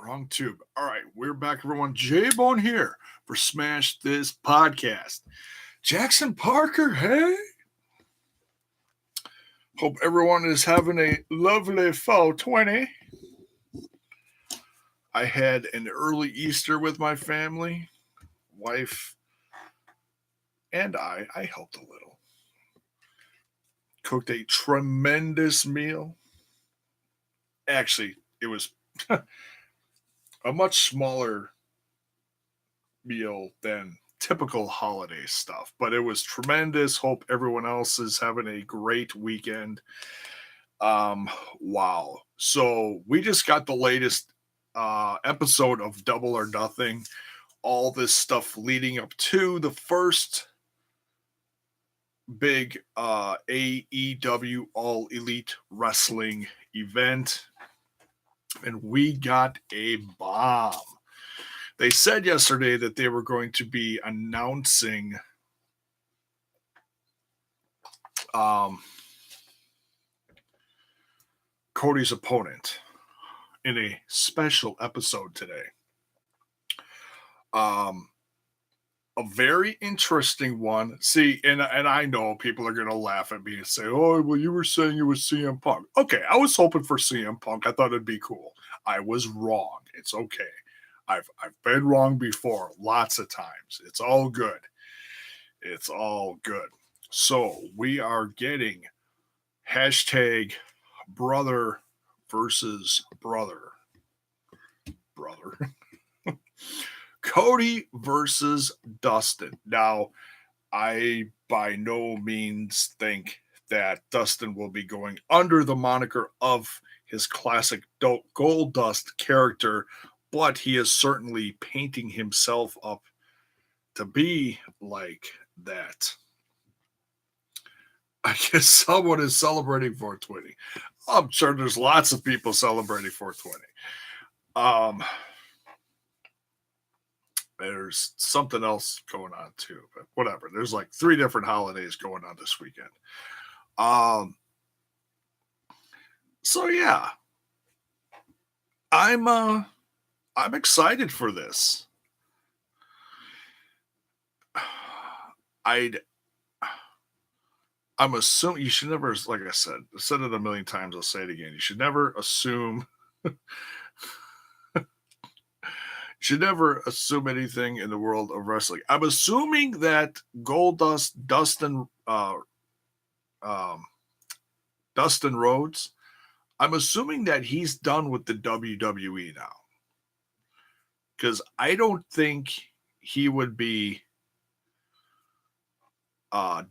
Wrong tube. All right, we're back, everyone. J-Bone here for Smash This Podcast. Jackson Parker, hey? Hope everyone is having a lovely fall 20. I had an early Easter with my family, wife, and I helped a little. Cooked a tremendous meal. Actually, it was a much smaller meal than typical holiday stuff, but it was tremendous. Hope everyone else is having a great weekend. Wow. So we just got the latest episode of Double or Nothing. All this stuff leading up to the first big AEW All Elite Wrestling event. And we got a bomb. They said yesterday that they were going to be announcing Cody's opponent in a special episode today. A very interesting one. See, and I know people are going to laugh at me and say, oh, well, you were saying it was CM Punk. Okay, I was hoping for CM Punk. I thought it'd be cool. I was wrong. It's okay. I've been wrong before lots of times. It's all good. It's all good. So we are getting hashtag brother versus brother. Cody versus Dustin. Now, I by no means think that Dustin will be going under the moniker of his classic Gold Dust character, but he is certainly painting himself up to be like that. I guess someone is celebrating 420. I'm sure there's lots of people celebrating 420. There's something else going on too, but whatever. There's like 3 different holidays going on this weekend. So yeah, I'm excited for this. I'm assuming you should never, like I said it a million times. I'll say it again. You should never assume. Should never assume anything in the world of wrestling. I'm assuming that Goldust Dustin Rhodes, I'm assuming that he's done with the WWE now. Because I don't think he would be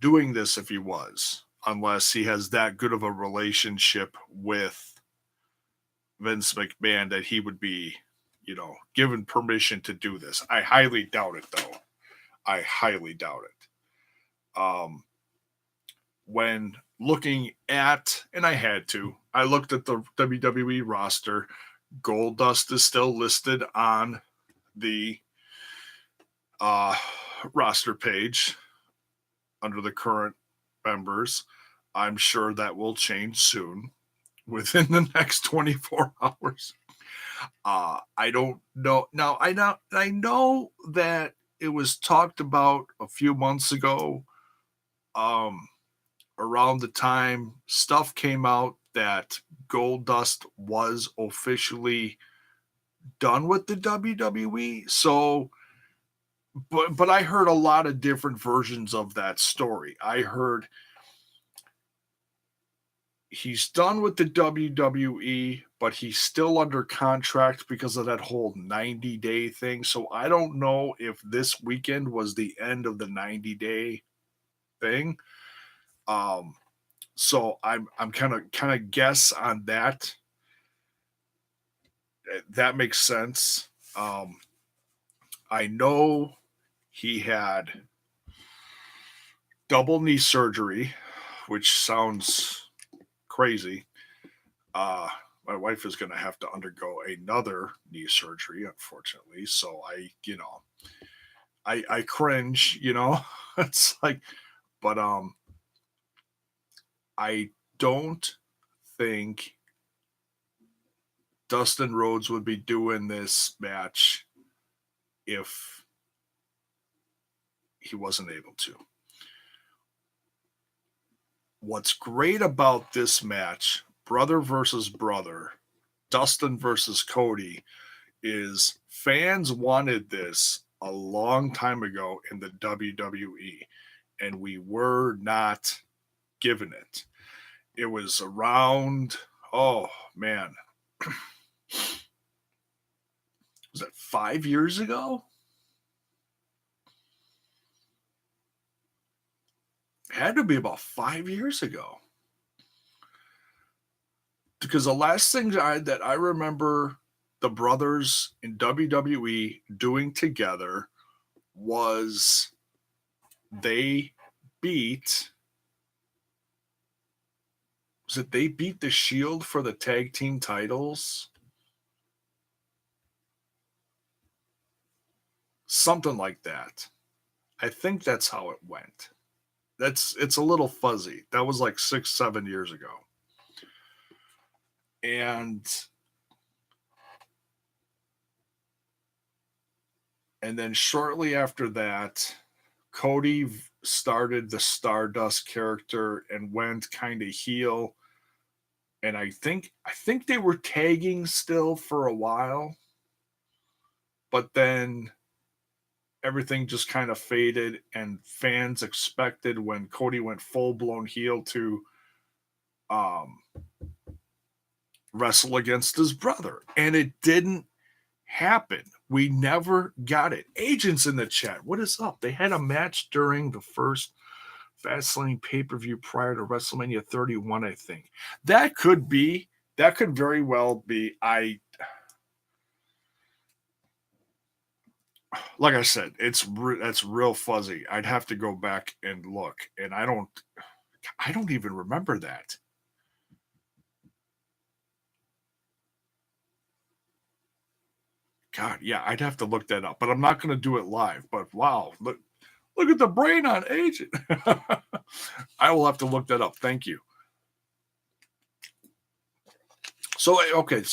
doing this if he was, unless he has that good of a relationship with Vince McMahon that he would be, given permission to do this. I highly doubt it, though. I highly doubt it. When looking at, and I looked at the WWE roster. Goldust is still listed on the roster page under the current members. I'm sure that will change soon, within the next 24 hours. I don't know. Now, I know that it was talked about a few months ago, around the time stuff came out that Goldust was officially done with the WWE. So, but I heard a lot of different versions of that story. I heard he's done with the WWE, but he's still under contract because of that whole 90-day thing. So I don't know if this weekend was the end of the 90-day thing. So I'm kind of guess on that. That makes sense. I know he had double knee surgery, which sounds crazy. My wife is going to have to undergo another knee surgery, unfortunately. So I cringe, it's like, but, I don't think Dustin Rhodes would be doing this match if he wasn't able to. What's great about this match, brother versus brother, Dustin versus Cody, is fans wanted this a long time ago in the WWE, and we were not given it. It was around, oh man, was it 5 years ago? It had to be about 5 years ago. Because the last thing that I remember the brothers in WWE doing together was they beat they beat the Shield for the tag team titles? Something like that. I think that's how it went. It's a little fuzzy. That was like 6-7 years ago. And then shortly after that, Cody started the Stardust character and went kind of heel. And I think they were tagging still for a while, but then everything just kind of faded, and fans expected when Cody went full blown heel to wrestle against his brother, and it didn't happen. We never got it. Agents in the chat, what is up? They had a match during the first Fastlane pay-per-view prior to WrestleMania 31, I think. That could very well be. Like I said, that's real fuzzy. I'd have to go back and look, and I don't even remember that. God, yeah, I'd have to look that up, but I'm not going to do it live. But wow, look at the brain on Agent. I will have to look that up. Thank you. So, okay,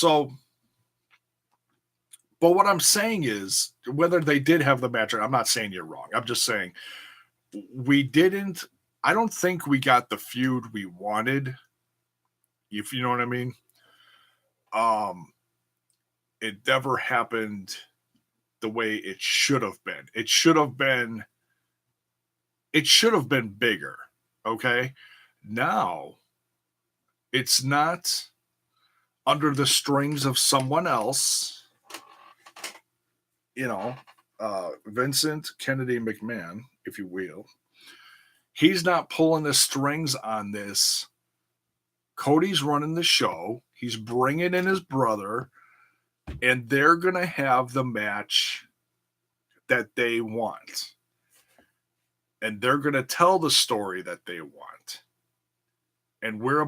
but what I'm saying is, whether they did have the match, I'm not saying you're wrong. I'm just saying we didn't. I don't think we got the feud we wanted. If you know what I mean. It never happened the way it should have been. It should have been bigger. Okay. Now it's not under the strings of someone else. Vincent Kennedy McMahon, if you will. He's not pulling the strings on this. Cody's running the show. He's bringing in his brother, and they're going to have the match that they want. And they're going to tell the story that they want. And we're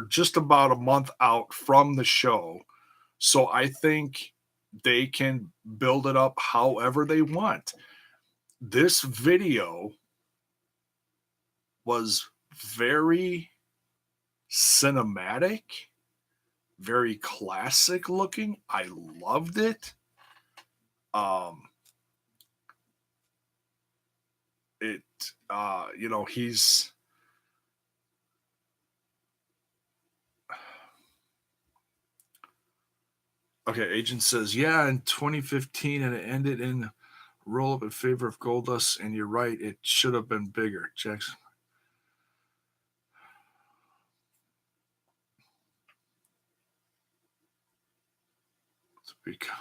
just about a month out from the show. So I think they can build it up however they want. This video was very cinematic, very classic looking. I loved it. He's okay. Agent says, yeah, in 2015, and it ended in roll up in favor of Goldust. And you're right, it should have been bigger. Jackson.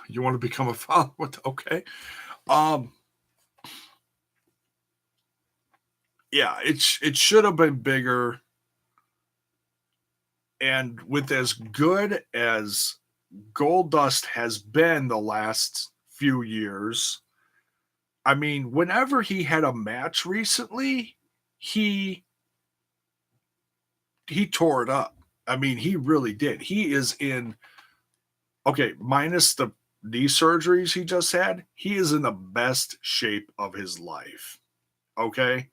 You want to become a follower? Okay. Yeah, it should have been bigger. And with as good as Goldust has been the last few years, I mean, whenever he had a match recently, he tore it up. I mean, he really did. He is in, okay, minus the knee surgeries he just had, he is in the best shape of his life. Okay?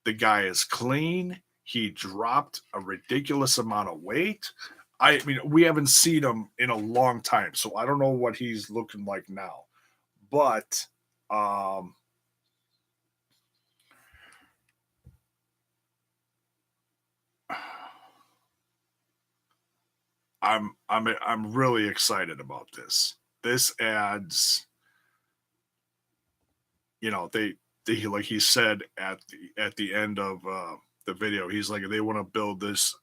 The guy is clean. He dropped a ridiculous amount of weight. I mean, we haven't seen him in a long time, so I don't know what he's looking like now. But um, I'm really excited about this. This adds, they like he said at the end of the video, he's like, they want to build this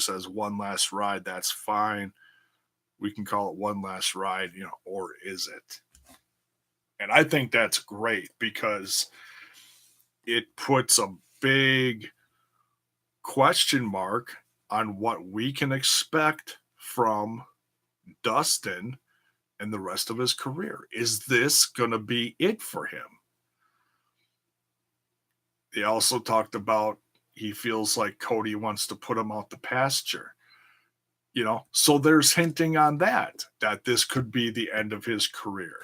as one last ride. That's fine. We can call it one last ride, or is it? And I think that's great because it puts a big question mark on what we can expect from Dustin and the rest of his career. Is this going to be it for him? They also talked about he feels like Cody wants to put him out the pasture. So there's hinting on that this could be the end of his career,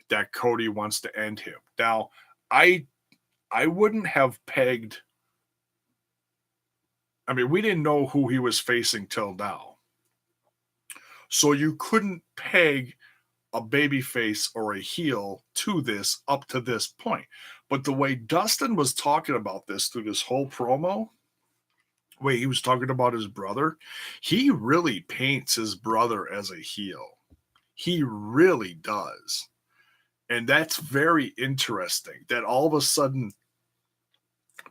that Cody wants to end him. Now, I wouldn't have pegged. I mean, we didn't know who he was facing till now. So you couldn't peg a babyface or a heel to this up to this point. But the way Dustin was talking about this through this whole promo, way he was talking about his brother, he really paints his brother as a heel. He really does. And that's very interesting that all of a sudden,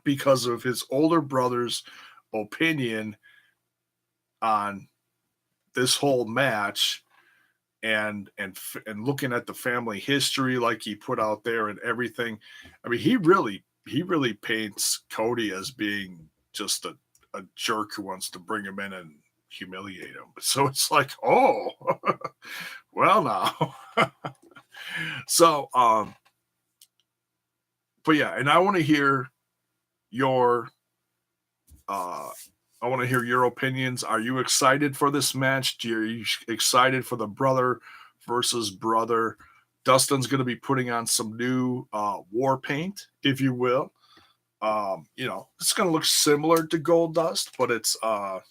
because of his older brother's opinion on this whole match, and looking at the family history like he put out there and everything, I mean, he really paints Cody as being just a jerk who wants to bring him in and humiliate him. So it's like, oh, well now. So but yeah, and I want to hear your opinions. Are you excited for this match? Are you excited for the brother versus brother? Dustin's going to be putting on some new war paint, if you will. It's going to look similar to Gold Dust, but it's going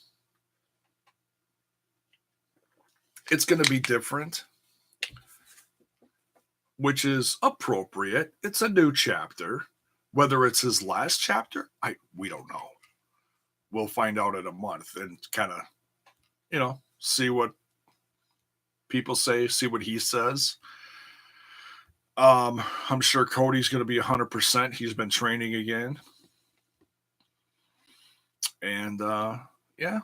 to be different, which is appropriate. It's a new chapter. Whether it's his last chapter, we don't know. We'll find out in a month and kind of, see what people say, see what he says. I'm sure Cody's going to be 100%. He's been training again. And yeah,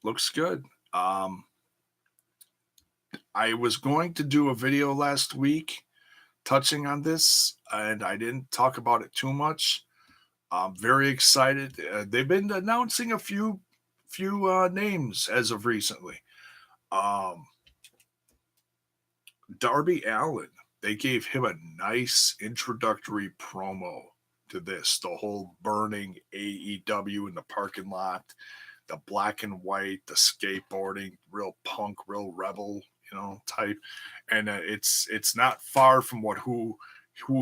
looks good. I was going to do a video last week touching on this, and I didn't talk about it too much. I'm very excited. They've been announcing a few names as of recently. Darby Allin, they gave him a nice introductory promo to this. The whole burning AEW in the parking lot, the black and white, the skateboarding, real punk, real rebel, type. And it's not far from who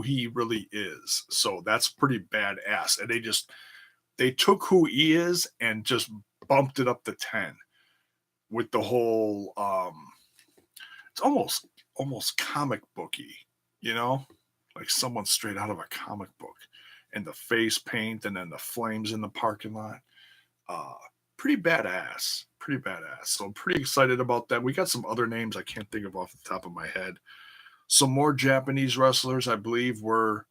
he really is. So that's pretty badass. And they took who he is and just bumped it up to 10 with the whole it's almost comic booky, like someone straight out of a comic book, and the face paint and then the flames in the parking lot. Pretty badass. So I'm pretty excited about that. We got some other names I can't think of off the top of my head. Some more Japanese wrestlers, I believe, are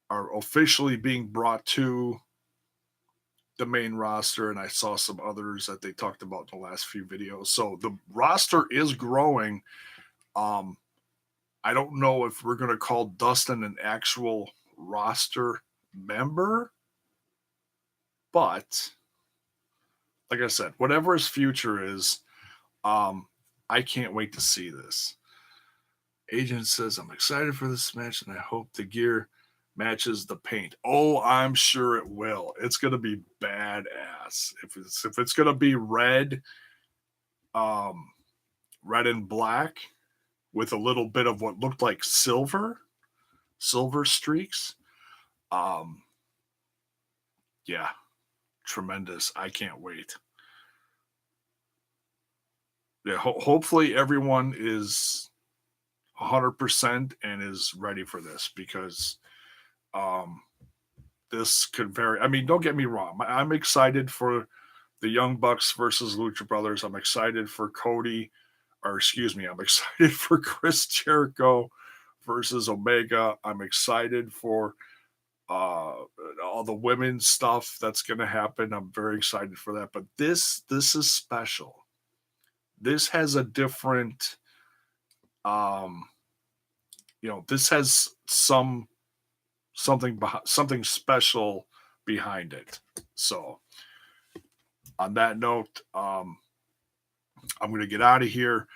officially being brought to the main roster, and I saw some others that they talked about in the last few videos. So the roster is growing. I don't know if we're going to call Dustin an actual roster member, but like I said, whatever his future is, I can't wait to see this. Agent says, I'm excited for this match, and I hope the gear matches the paint. Oh, I'm sure it will. It's going to be badass. If it's going to be red, red and black with a little bit of what looked like silver streaks. Yeah, tremendous. I can't wait. Yeah, hopefully everyone is 100% and is ready for this because um, this could very. I mean, don't get me wrong. I'm excited for the Young Bucks versus Lucha Brothers. I'm excited for Cody, or excuse me, I'm excited for Chris Jericho versus Omega. I'm excited for uh all the women's stuff that's going to happen. I'm very excited for that. But this is special. This has a different um this has something special behind it. So on that note, I'm going to get out of here.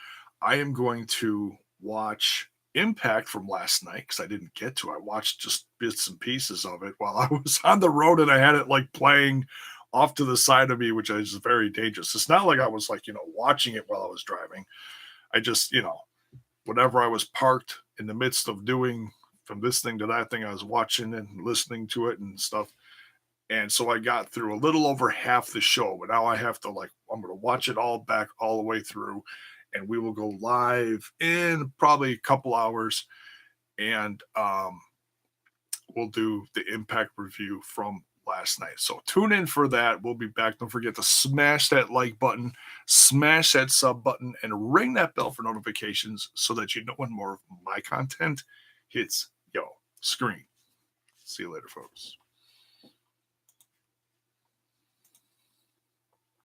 I am going to watch Impact from last night because I didn't get to. I watched just bits and pieces of it while I was on the road, and I had it like playing off to the side of me, which is very dangerous. It's not like I was like watching it while I was driving. I just whenever I was parked in the midst of doing from this thing to that thing, I was watching and listening to it and stuff. And so I got through a little over half the show, but now I have to I'm going to watch it all back all the way through, and we will go live in probably a couple hours, and we'll do the Impact review from last night. So tune in for that. We'll be back. Don't forget to smash that like button, smash that sub button, and ring that bell for notifications so that you know when more of my content hits your screen. See you later, folks.